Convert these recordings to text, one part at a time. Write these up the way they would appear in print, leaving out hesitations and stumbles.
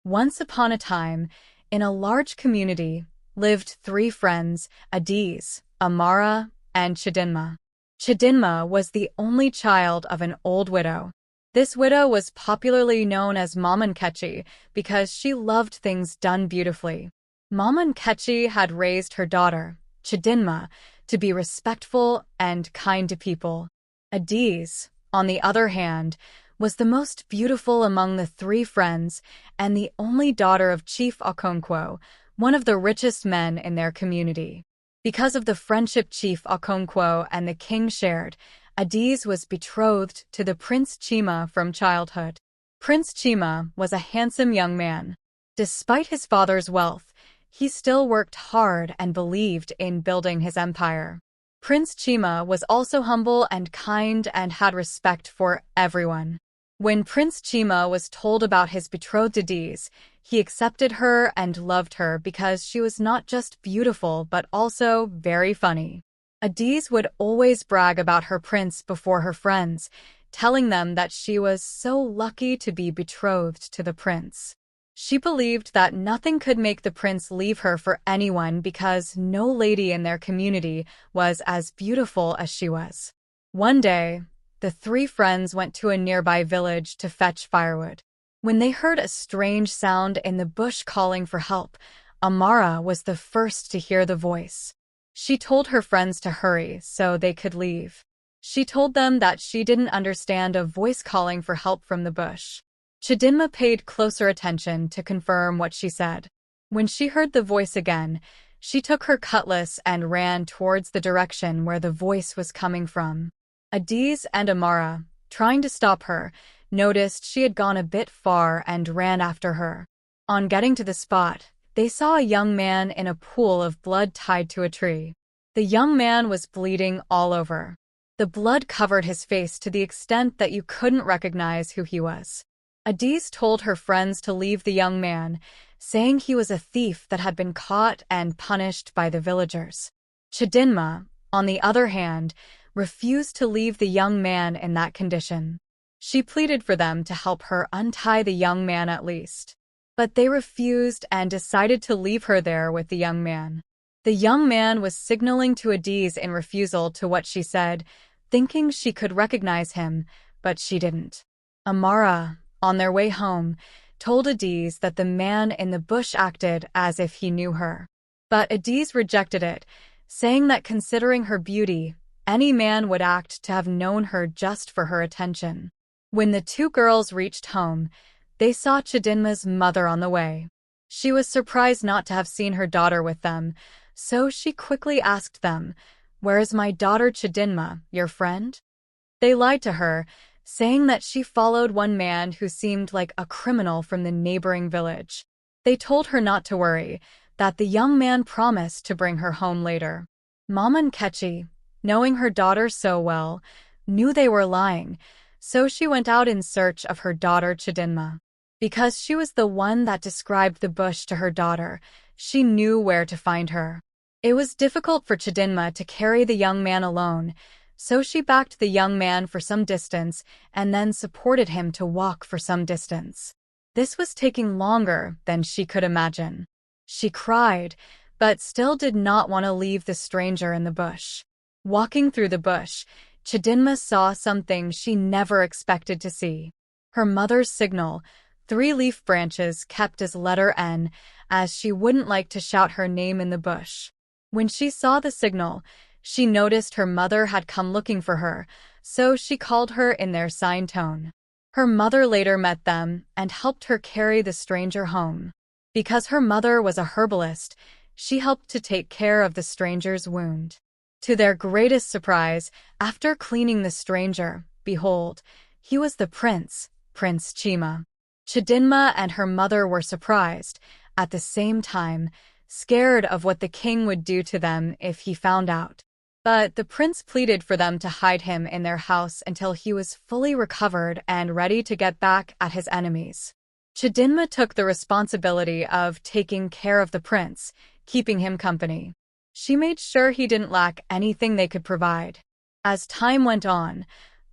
Once upon a time, in a large community, lived three friends, Adiz, Amara, and Chidinma. Chidinma was the only child of an old widow. This widow was popularly known as Maman because she loved things done beautifully. Maman had raised her daughter, Chidinma, to be respectful and kind to people. Adiz, on the other hand, was the most beautiful among the three friends and the only daughter of Chief Okonkwo, one of the richest men in their community. Because of the friendship Chief Okonkwo and the king shared, Adiz was betrothed to the Prince Chima from childhood. Prince Chima was a handsome young man. Despite his father's wealth, he still worked hard and believed in building his empire. Prince Chima was also humble and kind and had respect for everyone. When Prince Chima was told about his betrothed Adiz, he accepted her and loved her because she was not just beautiful but also very funny. Adiz would always brag about her prince before her friends, telling them that she was so lucky to be betrothed to the prince. She believed that nothing could make the prince leave her for anyone because no lady in their community was as beautiful as she was. One day, the three friends went to a nearby village to fetch firewood. When they heard a strange sound in the bush calling for help, Amara was the first to hear the voice. She told her friends to hurry so they could leave. She told them that she didn't understand a voice calling for help from the bush. Chidinma paid closer attention to confirm what she said. When she heard the voice again, she took her cutlass and ran towards the direction where the voice was coming from. Adiz and Amara, trying to stop her, noticed she had gone a bit far and ran after her. On getting to the spot, they saw a young man in a pool of blood tied to a tree. The young man was bleeding all over. The blood covered his face to the extent that you couldn't recognize who he was. Adiz told her friends to leave the young man, saying he was a thief that had been caught and punished by the villagers. Chidinma, on the other hand, refused to leave the young man in that condition. She pleaded for them to help her untie the young man at least. But they refused and decided to leave her there with the young man. The young man was signaling to Adiz in refusal to what she said, thinking she could recognize him, but she didn't. Amara, on their way home, told Adiz that the man in the bush acted as if he knew her. But Adiz rejected it, saying that considering her beauty, any man would act to have known her just for her attention. When the two girls reached home, they saw Chidinma's mother on the way. She was surprised not to have seen her daughter with them, so she quickly asked them, "Where is my daughter Chidinma, your friend?" They lied to her, saying that she followed one man who seemed like a criminal from the neighboring village. They told her not to worry, that the young man promised to bring her home later. Maman, knowing her daughter so well, knew they were lying, so she went out in search of her daughter Chidinma. Because she was the one that described the bush to her daughter, she knew where to find her. It was difficult for Chidinma to carry the young man alone, so she backed the young man for some distance and then supported him to walk for some distance. This was taking longer than she could imagine. She cried, but still did not want to leave the stranger in the bush. Walking through the bush, Chidinma saw something she never expected to see. Her mother's signal, 3 leaf branches kept as letter N, as she wouldn't like to shout her name in the bush. When she saw the signal, she noticed her mother had come looking for her, so she called her in their sign tone. Her mother later met them and helped her carry the stranger home. Because her mother was a herbalist, she helped to take care of the stranger's wound. To their greatest surprise, after cleaning the stranger, behold, he was the prince, Prince Chima. Chidinma and her mother were surprised, at the same time, scared of what the king would do to them if he found out. But the prince pleaded for them to hide him in their house until he was fully recovered and ready to get back at his enemies. Chidinma took the responsibility of taking care of the prince, keeping him company. She made sure he didn't lack anything they could provide. As time went on,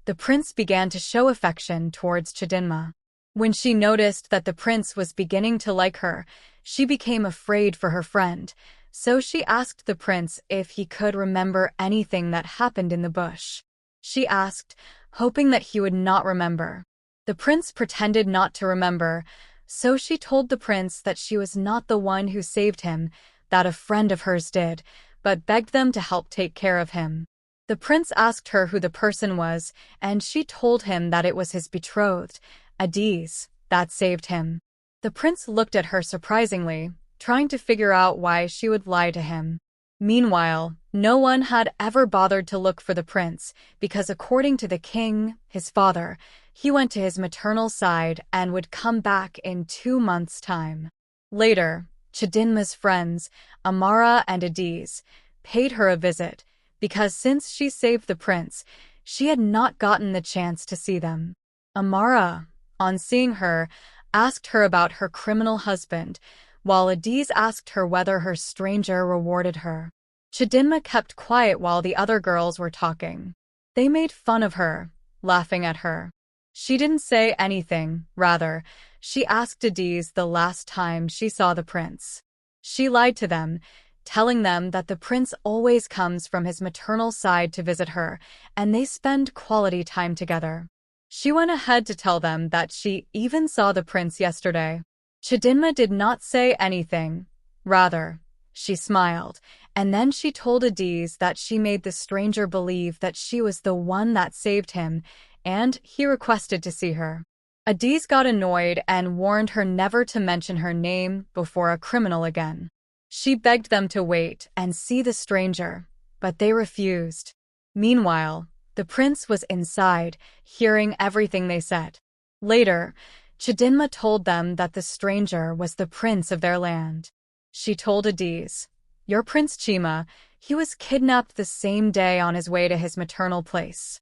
the prince began to show affection towards Chidinma. When she noticed that the prince was beginning to like her, she became afraid for her friend, so she asked the prince if he could remember anything that happened in the bush. She asked, hoping that he would not remember. The prince pretended not to remember, so she told the prince that she was not the one who saved him, that a friend of hers did, but begged them to help take care of him. The prince asked her who the person was, and she told him that it was his betrothed, Ezinne, that saved him. The prince looked at her surprisingly, trying to figure out why she would lie to him. Meanwhile, no one had ever bothered to look for the prince, because according to the king, his father, he went to his maternal side and would come back in 2 months' time. Later, Chidinma's friends, Amara and Ezinne, paid her a visit, because since she saved the prince, she had not gotten the chance to see them. Amara, on seeing her, asked her about her criminal husband, while Ezinne asked her whether her stranger rewarded her. Chidinma kept quiet while the other girls were talking. They made fun of her, laughing at her. She didn't say anything, rather, she asked Ezinne the last time she saw the prince. She lied to them, telling them that the prince always comes from his maternal side to visit her, and they spend quality time together. She went ahead to tell them that she even saw the prince yesterday. Chidinma did not say anything. Rather, she smiled, and then she told Ezinne that she made the stranger believe that she was the one that saved him, and he requested to see her. Ezinne got annoyed and warned her never to mention her name before a criminal again. She begged them to wait and see the stranger, but they refused. Meanwhile, the prince was inside, hearing everything they said. Later, Chidinma told them that the stranger was the prince of their land. She told Ezinne, "Your Prince Chima, he was kidnapped the same day on his way to his maternal place."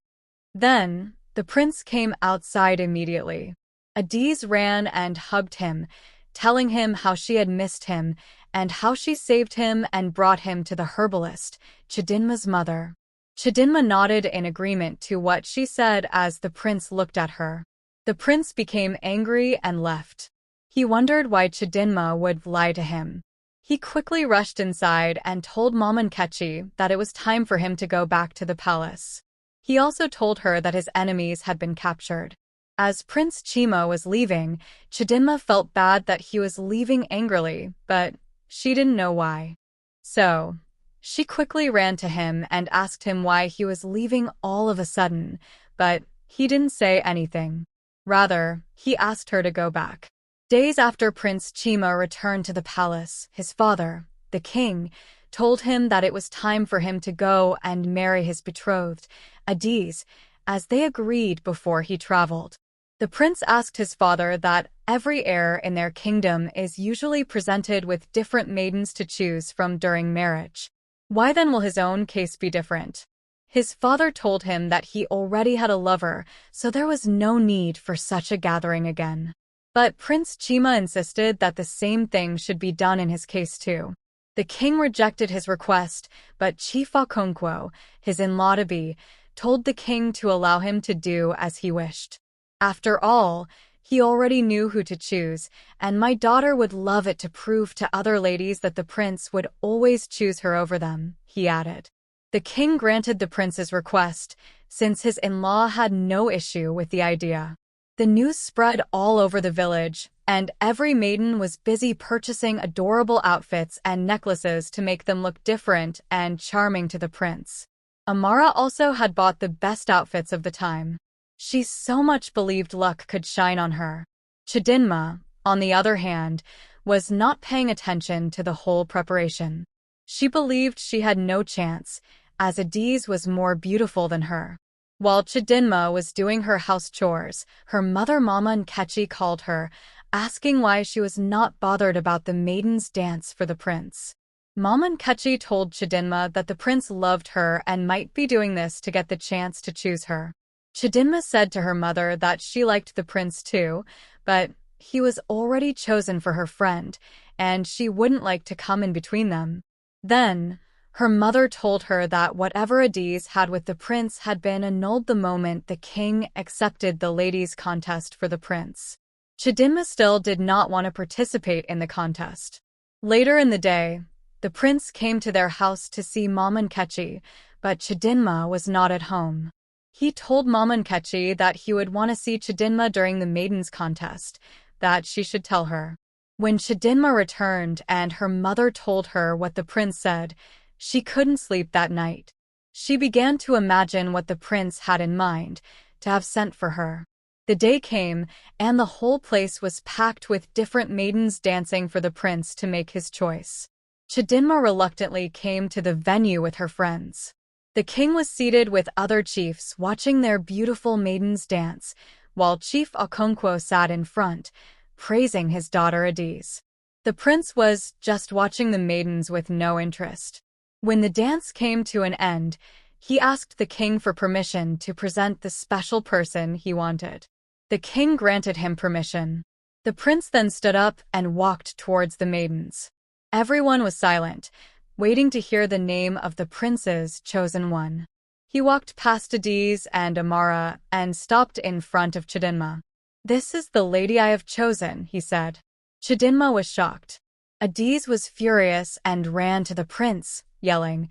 Then, the prince came outside immediately. Ezinne ran and hugged him, telling him how she had missed him and how she saved him and brought him to the herbalist, Chidinma's mother. Chidinma nodded in agreement to what she said as the prince looked at her. The prince became angry and left. He wondered why Chidinma would lie to him. He quickly rushed inside and told Nkechi that it was time for him to go back to the palace. He also told her that his enemies had been captured. As Prince Chima was leaving, Chidinma felt bad that he was leaving angrily, but she didn't know why. So, she quickly ran to him and asked him why he was leaving all of a sudden, but he didn't say anything. Rather, he asked her to go back. Days after Prince Chima returned to the palace, his father, the king, told him that it was time for him to go and marry his betrothed, Ezinne, as they agreed before he traveled. The prince asked his father that every heir in their kingdom is usually presented with different maidens to choose from during marriage. Why then will his own case be different? His father told him that he already had a lover, so there was no need for such a gathering again. But Prince Chima insisted that the same thing should be done in his case too. The king rejected his request, but Chifa Konkwo, his in-law-to-be, told the king to allow him to do as he wished. After all, he already knew who to choose, and my daughter would love it to prove to other ladies that the prince would always choose her over them, he added. The king granted the prince's request, since his in-law had no issue with the idea. The news spread all over the village, and every maiden was busy purchasing adorable outfits and necklaces to make them look different and charming to the prince. Amara also had bought the best outfits of the time. She so much believed luck could shine on her. Chidinma, on the other hand, was not paying attention to the whole preparation. She believed she had no chance, as Ezinne was more beautiful than her. While Chidinma was doing her house chores, her mother Mama Nkechi called her, asking why she was not bothered about the maiden's dance for the prince. Mama Nkechi told Chidinma that the prince loved her and might be doing this to get the chance to choose her. Chidinma said to her mother that she liked the prince too, but he was already chosen for her friend, and she wouldn't like to come in between them. Then, her mother told her that whatever Ezinne had with the prince had been annulled the moment the king accepted the ladies' contest for the prince. Chidinma still did not want to participate in the contest. Later in the day, the prince came to their house to see Mamankechi, but Chidinma was not at home. He told Mamankechi that he would want to see Chidinma during the maidens contest, that she should tell her. When Chidinma returned and her mother told her what the prince said, she couldn't sleep that night. She began to imagine what the prince had in mind to have sent for her. The day came, and the whole place was packed with different maidens dancing for the prince to make his choice. Chidinma reluctantly came to the venue with her friends. The king was seated with other chiefs watching their beautiful maidens dance, while Chief Okonkwo sat in front, praising his daughter Adiz. The prince was just watching the maidens with no interest. When the dance came to an end, he asked the king for permission to present the special person he wanted. The king granted him permission. The prince then stood up and walked towards the maidens. Everyone was silent, waiting to hear the name of the prince's chosen one. He walked past Adiz and Amara and stopped in front of Chidinma. "This is the lady I have chosen," he said. Chidinma was shocked. Adiz was furious and ran to the prince, yelling,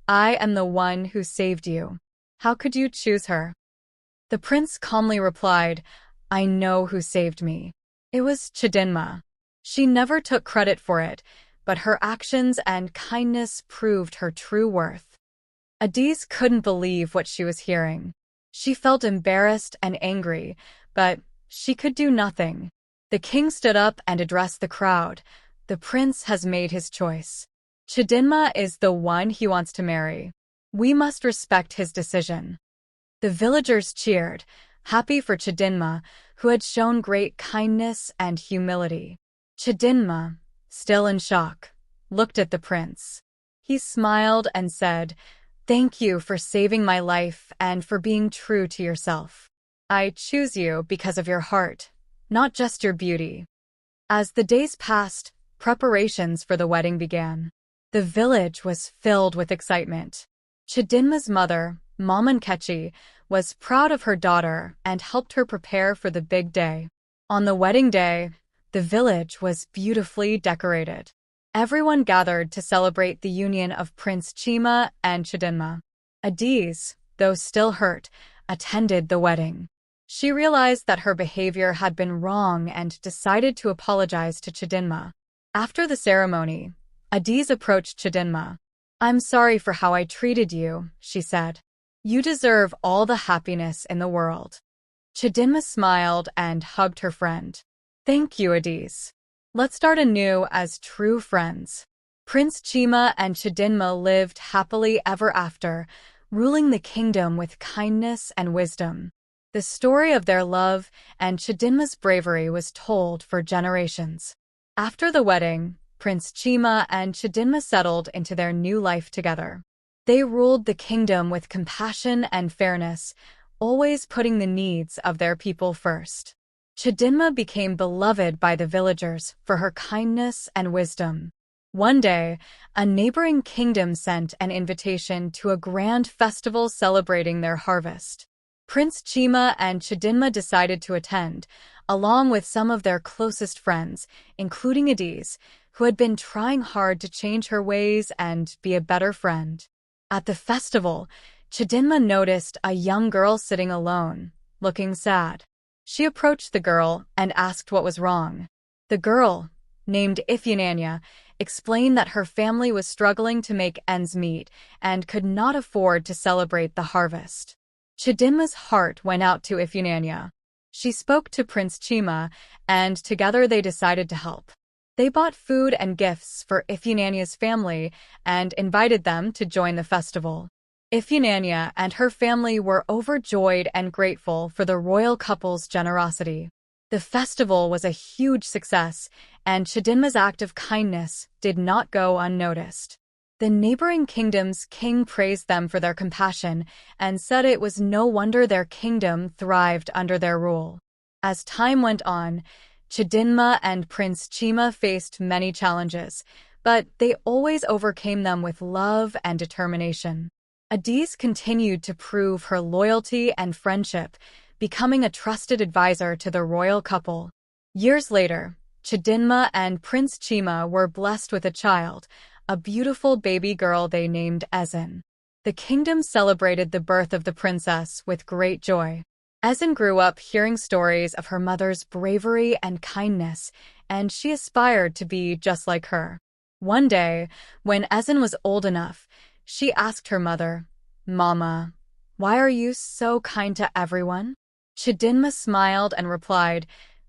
"I am the one who saved you. How could you choose her?" The prince calmly replied, "I know who saved me. It was Chidinma. She never took credit for it, but her actions and kindness proved her true worth." Adiz couldn't believe what she was hearing. She felt embarrassed and angry, but she could do nothing. The king stood up and addressed the crowd. "The prince has made his choice. Chidinma is the one he wants to marry. We must respect his decision." The villagers cheered, happy for Chidinma, who had shown great kindness and humility. Chidinma, still in shock, looked at the prince. He smiled and said, "Thank you for saving my life and for being true to yourself. I choose you because of your heart, not just your beauty." As the days passed, preparations for the wedding began. The village was filled with excitement. Chidinma's mother, Mamankechi, was proud of her daughter and helped her prepare for the big day. On the wedding day, the village was beautifully decorated. Everyone gathered to celebrate the union of Prince Chima and Chidinma. Adiz, though still hurt, attended the wedding. She realized that her behavior had been wrong and decided to apologize to Chidinma. After the ceremony, Adiz approached Chidinma. "I'm sorry for how I treated you," she said. "You deserve all the happiness in the world." Chidinma smiled and hugged her friend. "Thank you, Adiz. Let's start anew as true friends." Prince Chima and Chidinma lived happily ever after, ruling the kingdom with kindness and wisdom. The story of their love and Chidinma's bravery was told for generations. After the wedding, Prince Chima and Chidinma settled into their new life together. They ruled the kingdom with compassion and fairness, always putting the needs of their people first. Chidinma became beloved by the villagers for her kindness and wisdom. One day, a neighboring kingdom sent an invitation to a grand festival celebrating their harvest. Prince Chima and Chidinma decided to attend, along with some of their closest friends, including Adiz, who had been trying hard to change her ways and be a better friend. At the festival, Chidinma noticed a young girl sitting alone, looking sad. She approached the girl and asked what was wrong. The girl, named Ezinne, explained that her family was struggling to make ends meet and could not afford to celebrate the harvest. Chidinma's heart went out to Ezinne. She spoke to Prince Chima, and together they decided to help. They bought food and gifts for Ezinne's family and invited them to join the festival. Ezinne and her family were overjoyed and grateful for the royal couple's generosity. The festival was a huge success, and Chidinma's act of kindness did not go unnoticed. The neighboring kingdom's king praised them for their compassion and said it was no wonder their kingdom thrived under their rule. As time went on, Chidinma and Prince Chima faced many challenges, but they always overcame them with love and determination. Adiz continued to prove her loyalty and friendship, becoming a trusted advisor to the royal couple. Years later, Chidinma and Prince Chima were blessed with a child, a beautiful baby girl they named Ezinne. The kingdom celebrated the birth of the princess with great joy. Ezinne grew up hearing stories of her mother's bravery and kindness, and she aspired to be just like her. One day, when Ezinne was old enough, she asked her mother, "Mama, why are you so kind to everyone?" Chidinma smiled and replied,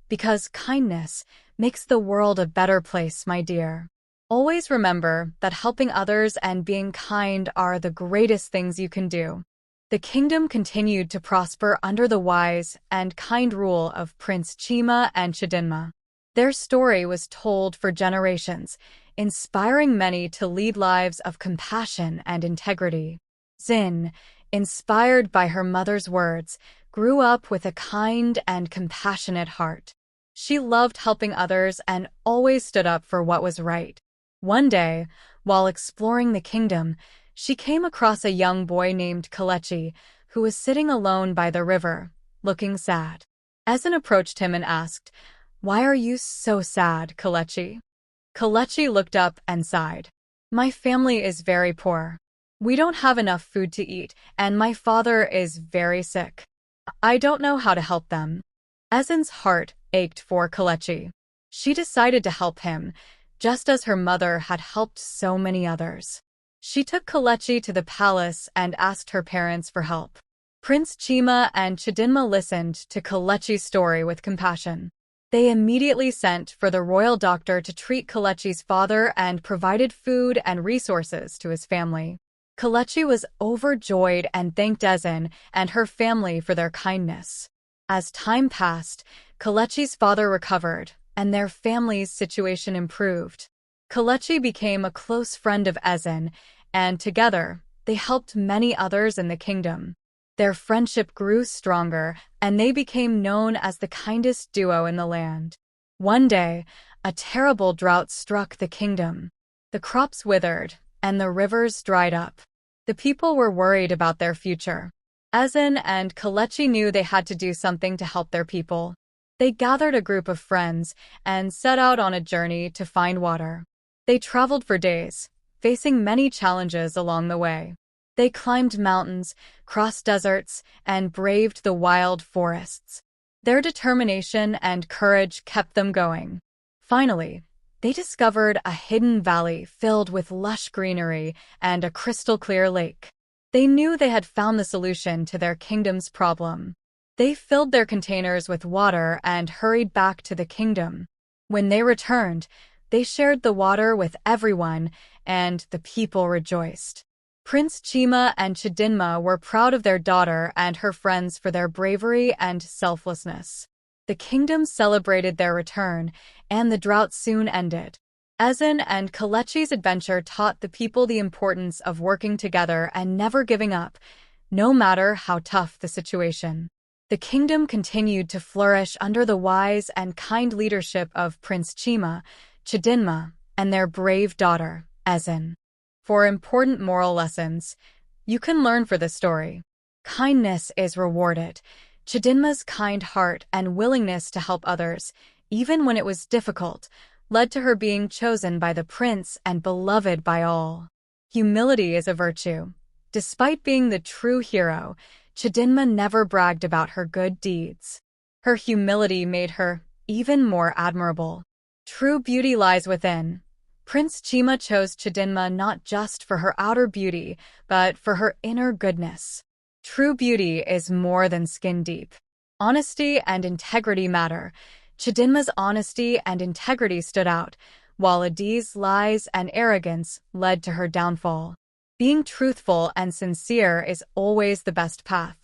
"Because kindness makes the world a better place, my dear. Always remember that helping others and being kind are the greatest things you can do." The kingdom continued to prosper under the wise and kind rule of Prince Chima and Chidinma. Their story was told for generations, inspiring many to lead lives of compassion and integrity. Ezinne, inspired by her mother's words, grew up with a kind and compassionate heart. She loved helping others and always stood up for what was right. One day, while exploring the kingdom, she came across a young boy named Kelechi, who was sitting alone by the river, looking sad. Ezinne approached him and asked, "Why are you so sad, Kelechi?" Kelechi looked up and sighed. "My family is very poor. We don't have enough food to eat, and my father is very sick. I don't know how to help them." Ezinne's heart ached for Kelechi. She decided to help him, just as her mother had helped so many others. She took Kelechi to the palace and asked her parents for help. Prince Chima and Chidinma listened to Kelechi's story with compassion. They immediately sent for the royal doctor to treat Kelechi's father and provided food and resources to his family. Kelechi was overjoyed and thanked Ezinne and her family for their kindness. As time passed, Kelechi's father recovered, and their family's situation improved. Kelechi became a close friend of Ezinne, and together, they helped many others in the kingdom. Their friendship grew stronger, and they became known as the kindest duo in the land. One day, a terrible drought struck the kingdom. The crops withered, and the rivers dried up. The people were worried about their future. Ezinne and Kelechi knew they had to do something to help their people. They gathered a group of friends and set out on a journey to find water. They traveled for days, facing many challenges along the way. They climbed mountains, crossed deserts, and braved the wild forests. Their determination and courage kept them going. Finally, they discovered a hidden valley filled with lush greenery and a crystal-clear lake. They knew they had found the solution to their kingdom's problem. They filled their containers with water and hurried back to the kingdom. When they returned, they shared the water with everyone, and the people rejoiced. Prince Chima and Chidinma were proud of their daughter and her friends for their bravery and selflessness. The kingdom celebrated their return, and the drought soon ended. Ezinne and Kelechi's adventure taught the people the importance of working together and never giving up, no matter how tough the situation. The kingdom continued to flourish under the wise and kind leadership of Prince Chima, Chidinma, and their brave daughter, Ezinne. For important moral lessons, you can learn from this story. Kindness is rewarded. Chidinma's kind heart and willingness to help others, even when it was difficult, led to her being chosen by the prince and beloved by all. Humility is a virtue. Despite being the true hero, Chidinma never bragged about her good deeds. Her humility made her even more admirable. True beauty lies within. Prince Chima chose Chidinma not just for her outer beauty, but for her inner goodness. True beauty is more than skin deep. Honesty and integrity matter. Chidinma's honesty and integrity stood out, while Adi's lies and arrogance led to her downfall. Being truthful and sincere is always the best path.